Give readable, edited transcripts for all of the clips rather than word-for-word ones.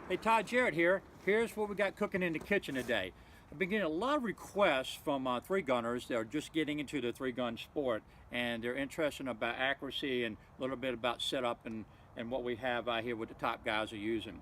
Hey, Todd Jarrett here. Here's what we got cooking in the kitchen today. I've been getting a lot of requests from three gunners that are just getting into the three gun sport, and they're interested about accuracy and a little bit about setup and what we have out here, what the top guys are using.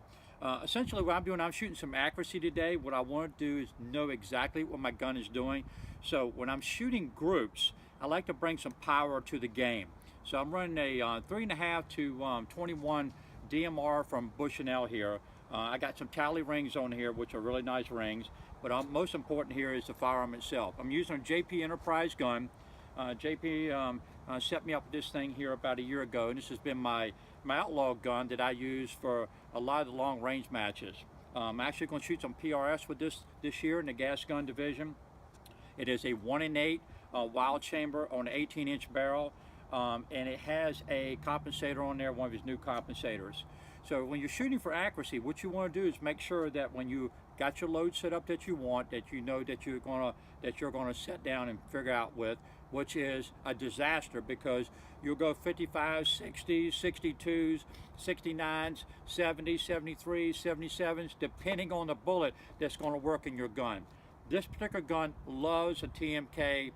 Essentially what I'm doing, I'm shooting some accuracy today. What I want to do is know exactly what my gun is doing. So when I'm shooting groups, I like to bring some power to the game. So I'm running a 3.5 to 21 DMR from Bushnell here. I got some tally rings on here, which are really nice rings, but most important here is the firearm itself. I'm using a JP Enterprise gun. JP set me up with this thing here about a year ago, and this has been my outlaw gun that I use for a lot of the long range matches. I'm actually going to shoot some PRS with this year in the gas gun division. It is a 1-in-8 wild chamber on an 18-inch barrel, and it has a compensator on there, one of his new compensators. So when you're shooting for accuracy, what you want to do is make sure that when you got your load set up that you want, that you know that you're gonna set down and figure out with, which is a disaster, because you'll go 55s, 60s, 62s, 69s, 70s, 73s, 77s, depending on the bullet that's going to work in your gun. This particular gun loves a TMK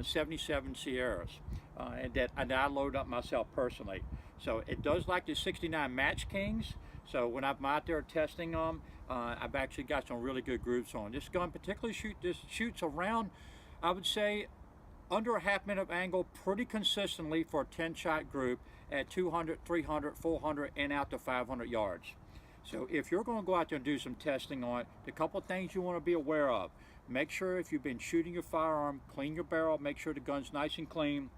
77 Sierras, and I load up myself personally. So it does like the 69 Match Kings. So when I'm out there testing them, I've actually got some really good groups on. This gun particularly shoots around, I would say, under a half-minute angle pretty consistently for a 10-shot group at 200, 300, 400, and out to 500 yards. So if you're going to go out there and do some testing on it, the couple of things you want to be aware of: make sure if you've been shooting your firearm, clean your barrel, make sure the gun's nice and clean.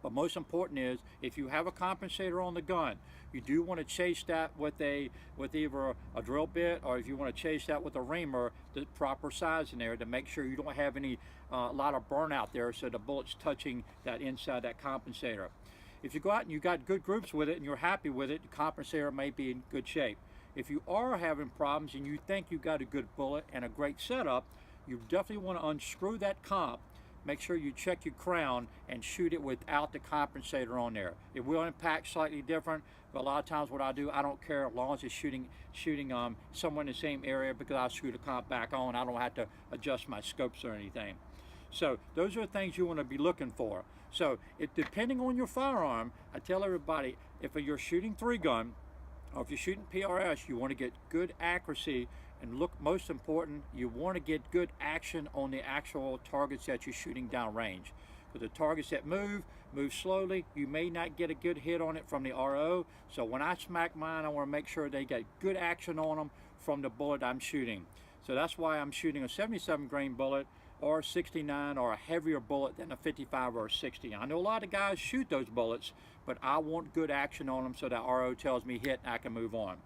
But most important is, if you have a compensator on the gun, you do want to chase that with either a drill bit, or if you want to chase that with a reamer, the proper size in there, to make sure you don't have any a lot of burnout there, so the bullet's touching that inside that compensator. If you go out and you got good groups with it and you're happy with it, the compensator may be in good shape. If you are having problems and you think you got a good bullet and a great setup, you definitely want to unscrew that comp. Make sure you check your crown and shoot it without the compensator on there. It will impact slightly different, but a lot of times what I do, I don't care as long as it's shooting somewhere in the same area, because I'll screw the comp back on. I don't have to adjust my scopes or anything. So those are the things you want to be looking for. So depending on your firearm, I tell everybody, if you're shooting three gun, or if you're shooting PRS, you want to get good accuracy, and most important, you want to get good action on the actual targets that you're shooting downrange. Because the targets that move slowly, you may not get a good hit on it from the RO. So when I smack mine, I want to make sure they get good action on them from the bullet I'm shooting. So that's why I'm shooting a 77 grain bullet, or a 69, or a heavier bullet than a 55 or a 60. I know a lot of guys shoot those bullets, but I want good action on them so that RO tells me hit and I can move on.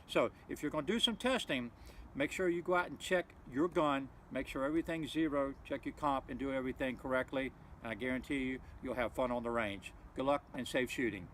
So if you're going to do some testing, make sure you go out and check your gun, make sure everything's zero, check your comp, and do everything correctly, and I guarantee you'll have fun on the range. Good luck and safe shooting.